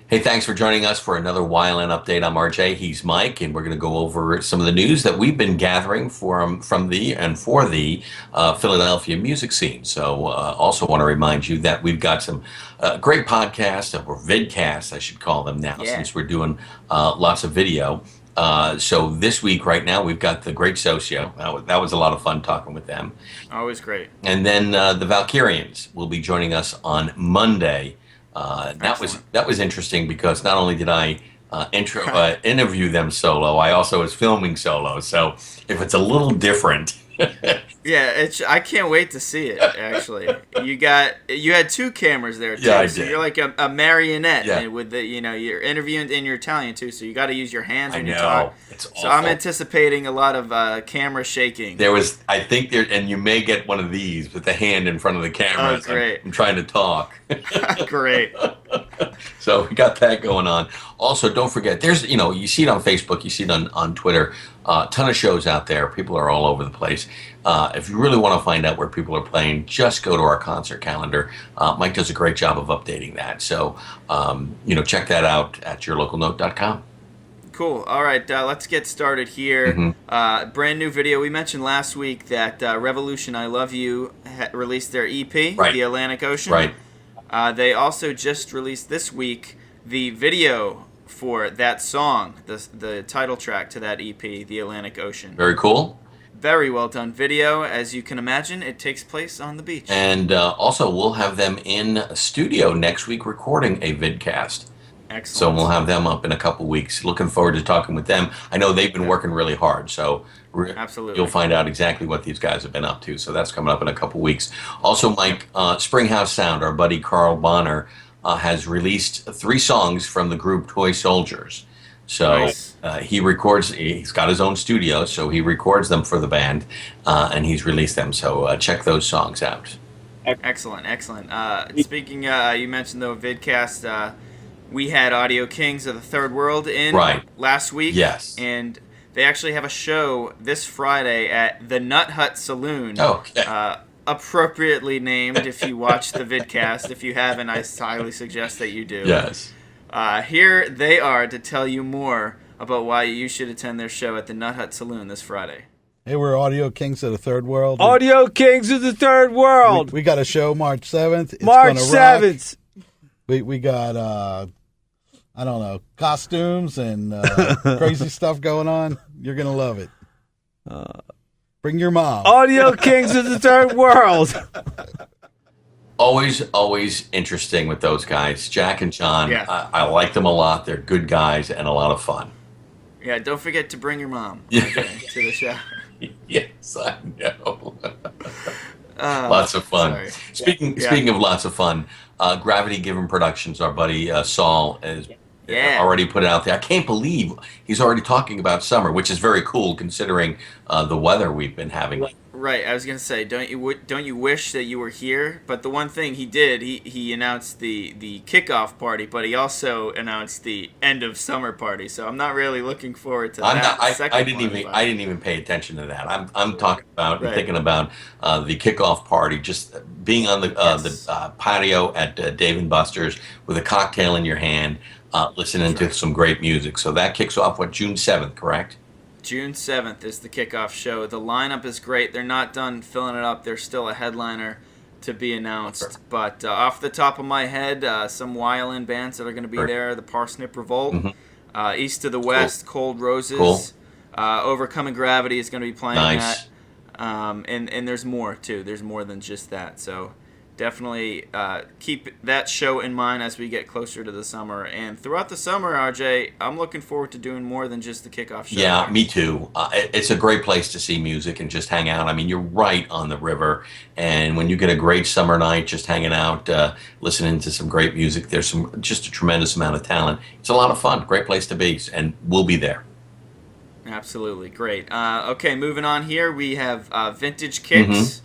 Hey, thanks for joining us for another YLN update. I'm RJ. He's Mike, and we're going to go over some of the news that we've been gathering from the and for the Philadelphia music scene. So, also want to remind you that we've got some great podcasts or vidcasts, I should call them now, Yeah, since we're doing lots of video. So this week, right now, we've got the Great Socio. That was a lot of fun talking with them. always great. And then the Valkyrians will be joining us on Monday. That was Excellent. that was interesting because not only did I interview them solo, I also was filming solo. So if it's a little different, Yeah, I can't wait to see it. Actually, you had two cameras there yeah, I too, so did. you're like a marionette Yeah, and with the you're interviewing and you're Italian too, so you got to use your hands I when you talk. know it's So I'm awful. anticipating a lot of camera shaking. I think there, and you may get one of these with the hand in front of the camera Oh, as I'm, great, I'm trying to talk. great. So we got that going on. Also, don't forget, you see it on Facebook, you see it on Twitter, a ton of shows out there. People are all over the place. If you really want to find out where people are playing, just go to our concert calendar. Mike does a great job of updating that. So, check that out at yourlocalnote.com. Cool. All right, let's get started here. Mm-hmm. Brand new video. We mentioned last week that Revolution I Love You released their EP, Right, The Atlantic Ocean. right. They also just released this week the video for that song, the title track to that EP, The Atlantic Ocean. Very cool. Very well done video. As you can imagine, it takes place on the beach. And also, we'll have them in studio next week recording a vidcast. So we'll Excellent. have them up in a couple weeks. Looking forward to talking with them. I know they've been Yeah, working really hard, so you'll absolutely. find out exactly what these guys have been up to. So that's coming up in a couple weeks. Also, Mike, Springhouse Sound, our buddy Carl Bonner, has released 3 songs from the group Toy Soldiers. So Nice. he records. He's got his own studio, so he records them for the band, and he's released them. So check those songs out. Excellent, excellent. Speaking, you mentioned the vidcast. We had Audio Kings of the Third World in Right. last week, Yes. and they actually have a show this Friday at the Nut Hut Saloon. Okay. Appropriately named if you watch the vidcast. If you haven't, I highly suggest that you do. Yes. Here they are to tell you more about why you should attend their show at the Nut Hut Saloon this Friday. Hey, we're Audio Kings of the Third World. Audio Kings of the Third World. We got a show March 7th. It's March gonna rock. 7th. We got, I don't know, costumes and crazy stuff going on. You're going to love it. Bring your mom. Audio Kings of the Third World. Always interesting with those guys. Jack and John, Yeah. I like them a lot. They're good guys and a lot of fun. Yeah, don't forget to bring your mom Yeah. to the show. Yes, I know. Uh, Lots of fun. sorry. Speaking of lots of fun, Gravity Given Productions, our buddy Saul, has Yeah. already put it out there. I can't believe he's already talking about summer, which is very cool considering the weather we've been having. Right, I was gonna say, don't you wish that you were here? But the one thing he did, he announced the kickoff party, but he also announced the end of summer party. So I'm not really looking forward to I'm that not. I second didn't one. even. but- I didn't even pay attention to that. I'm talking about and Right. thinking about the kickoff party, just being on the Yes. patio at Dave and Buster's with a cocktail in your hand, listening That's to right. some great music. So that kicks off June 7th, correct? June 7th is the kickoff show. The lineup is great. They're not done filling it up. There's still a headliner to be announced. But off the top of my head, some YLN bands that are going to be Sure. there: the Parsnip Revolt, Mhm. East to the West, Cold Roses, Cool. Overcoming Gravity is going to be playing Nice. that. And there's more too. There's more than just that. So definitely keep that show in mind as we get closer to the summer. And throughout the summer, RJ, I'm looking forward to doing more than just the kickoff show. Yeah, me too. It's a great place to see music and just hang out. I mean, you're right on the river, and when you get a great summer night, just hanging out, listening to some great music, there's just a tremendous amount of talent. It's a lot of fun. Great place to be, and we'll be there. Absolutely. Great. Okay, moving on here, we have Vintage Mm-hmm. Kicks.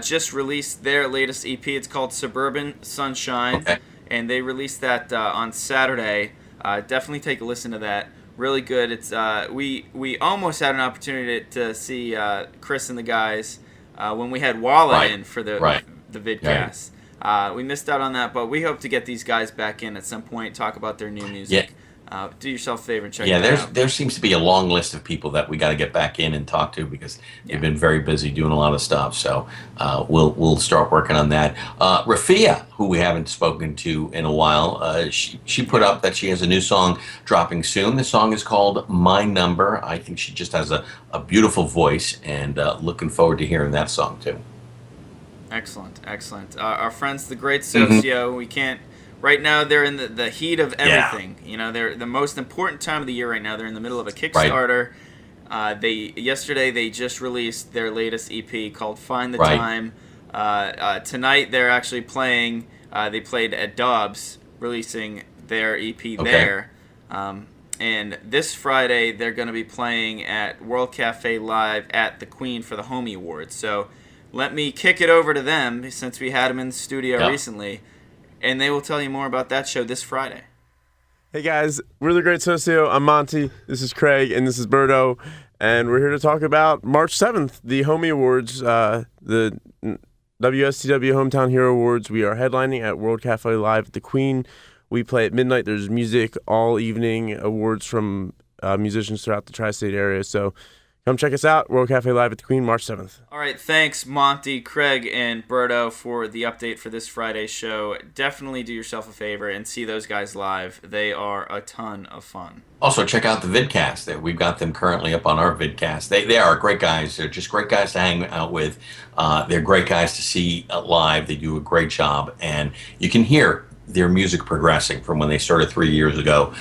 Just released their latest EP. It's called Suburban Sunshine. Okay. And they released that on Saturday. Definitely take a listen to that. Really good. It's we almost had an opportunity to see Chris and the guys when we had Walla Right. in for Right. the vidcast. We missed out on that, but we hope to get these guys back in at some point, talk about their new music. Do yourself a favor and check that out. There seems to be a long list of people that we got to get back in and talk to because they've been very busy doing a lot of stuff. So we'll start working on that. Rafia, who we haven't spoken to in a while, she put up that she has a new song dropping soon. The song is called My Number. I think she just has a beautiful voice, and looking forward to hearing that song too. Excellent. Our friends, the Great Socio, we can't. Right now, they're in the heat of everything. You know, they're the most important time of the year right now. They're in the middle of a Kickstarter. Yesterday they just released their latest EP called Find the Time. Tonight they're actually playing. They played at Dobbs, releasing their EP there. And this Friday they're going to be playing at World Cafe Live at the Queen for the Homie Awards. So let me kick it over to them since we had them in the studio recently. And they will tell you more about that show this Friday. Hey guys, we're the Great Socio. I'm Monty. This is Craig, and this is Berto. And we're here to talk about March 7th, the Homie Awards, the WSTW Hometown Hero Awards. We are headlining at World Cafe Live at the Queen. We play at midnight. There's music all evening, awards from musicians throughout the tri-state area. So come check us out, World Cafe Live at the Queen, March 7th. All right, thanks, Monty, Craig, and Berto for the update for this Friday's show. Definitely do yourself a favor and see those guys live. They are a ton of fun. Also, check out the vidcast. We've got them currently up on our vidcast. They are great guys. They're just great guys to hang out with. They're great guys to see live. They do a great job, and you can hear their music progressing from when they started 3 years ago.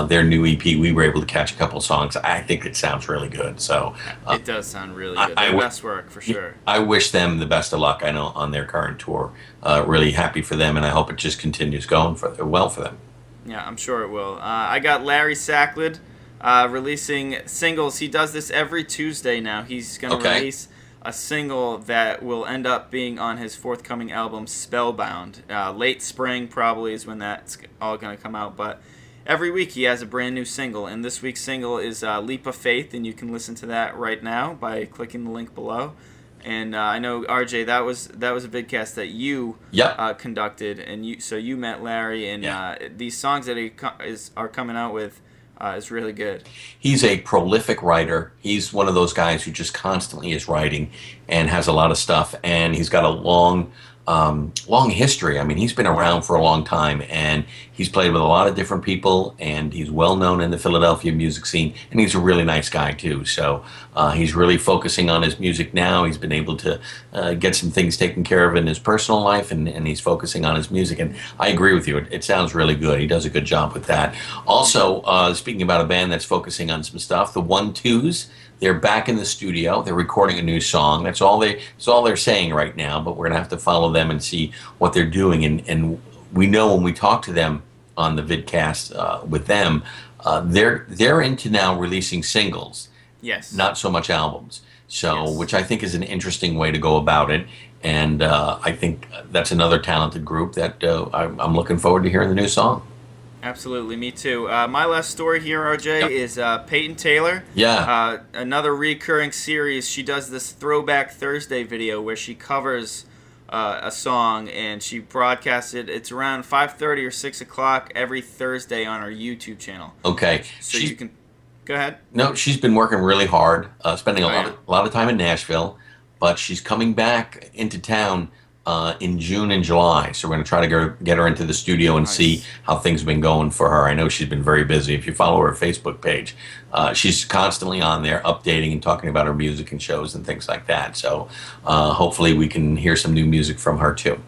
Their new EP, we were able to catch a couple of songs. I think it sounds really good. So it does sound really good. Their best work, for sure. I wish them the best of luck, I know, on their current tour. Really happy for them, and I hope it just continues going well for them. Yeah, I'm sure it will. I got Larry Sacklid releasing singles. He does this every Tuesday now. He's going to release a single that will end up being on his forthcoming album, Spellbound. Late spring probably is when that's all going to come out, but every week he has a brand new single, and this week's single is Leap of Faith, and you can listen to that right now by clicking the link below. And I know, RJ, that was a vidcast that you conducted, and you met Larry, and these songs that he are coming out with is really good. He's a prolific writer. He's one of those guys who just constantly is writing and has a lot of stuff, and he's got a long history. I mean, he's been around for a long time, and he's played with a lot of different people, and he's well known in the Philadelphia music scene, and he's a really nice guy too. So he's really focusing on his music now. He's been able to get some things taken care of in his personal life, and he's focusing on his music, and I agree with you. It sounds really good. He does a good job with that. Also, speaking about a band that's focusing on some stuff, the 1-2s, they're back in the studio. They're recording a new song. That's all they're saying right now. But we're gonna have to follow them and see what they're doing. And we know when we talk to them on the vidcast with them, they're into now releasing singles. Yes. Not so much albums. So, which I think is an interesting way to go about it. And I think that's another talented group that I'm looking forward to hearing the new song. Absolutely, me too. My last story here, RJ, is Peyton Taylor. Yeah. Another recurring series. She does this Throwback Thursday video where she covers a song and she broadcasts it. It's around 5:30 or 6 o'clock every Thursday on our YouTube channel. Okay. So you can go ahead. No, she's been working really hard, spending a lot of time in Nashville, but she's coming back into town in June and July. So we're going to try to get her into the studio and see how things have been going for her. I know she's been very busy. If you follow her Facebook page, she's constantly on there updating and talking about her music and shows and things like that. So hopefully we can hear some new music from her too.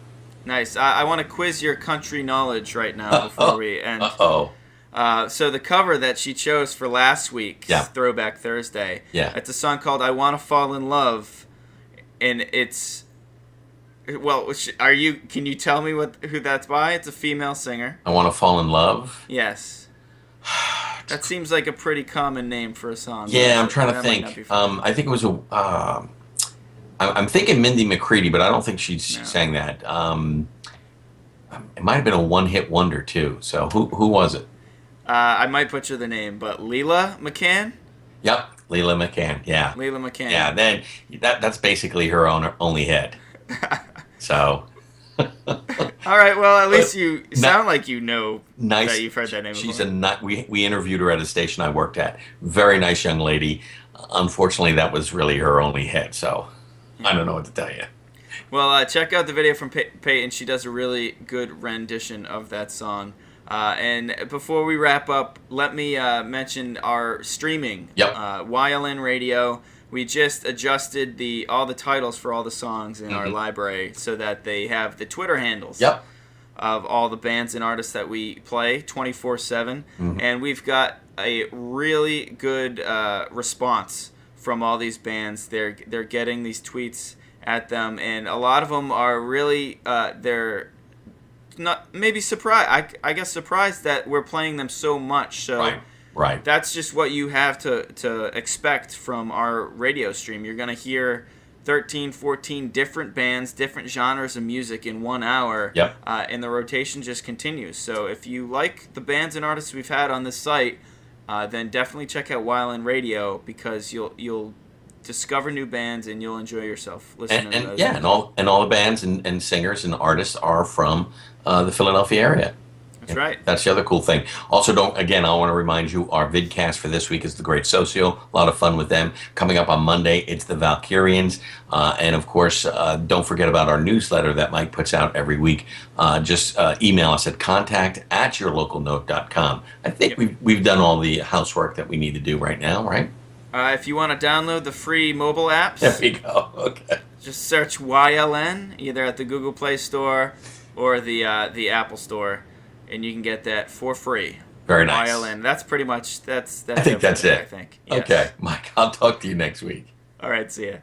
Nice. I want to quiz your country knowledge right now before we end. So the cover that she chose for last week's Throwback Thursday, it's a song called I Want to Fall in Love, and it's... Well, can you tell me who that's by? It's a female singer. I Want to Fall in Love? Yes. That seems like a pretty common name for a song. Yeah, I'm trying to think. I think it was I'm thinking Mindy McCready, but I don't think she sang that. It might have been a one-hit wonder, too. So who was it? I might butcher the name, but Leela McCann? Yep, Leela McCann, yeah. Leela McCann. Yeah, then that's basically her only hit. So, All right. Well, at least you sound like you know Nice. that you've heard that name She's before. we interviewed her at a station I worked at. Very nice young lady. Unfortunately, that was really her only hit. So I don't know what to tell you. Well, check out the video from Peyton. She does a really good rendition of that song. And before we wrap up, let me mention our streaming. Yep. YLN Radio. We just adjusted all the titles for all the songs in our library so that they have the Twitter handles. Yep. Of all the bands and artists that we play 24/7, and we've got a really good response from all these bands. They're getting these tweets at them, and a lot of them are really they're not maybe surprised. I guess surprised that we're playing them so much. So Right. that's just what you have to expect from our radio stream. You're gonna hear 13, 14 different bands, different genres of music in 1 hour. Yep. And the rotation just continues. So if you like the bands and artists we've had on this site, then definitely check out YLN Radio, because you'll discover new bands and you'll enjoy yourself listening to those. And all the bands and singers and artists are from the Philadelphia area. That's right. That's the other cool thing. Also, I want to remind you, our vidcast for this week is The Great Socio. A lot of fun with them. Coming up on Monday, it's the Valkyrians. And of course, don't forget about our newsletter that Mike puts out every week. Just email us at contact@yourlocalnote.com. I think we've done all the housework that we need to do right now, right? If you want to download the free mobile apps, There we go. Okay. just search YLN either at the Google Play Store or the Apple Store, and you can get that for free. Very nice. YLN. That's pretty much that's. I think that's it. I think. Yes. Okay, Mike, I'll talk to you next week. All right. See ya.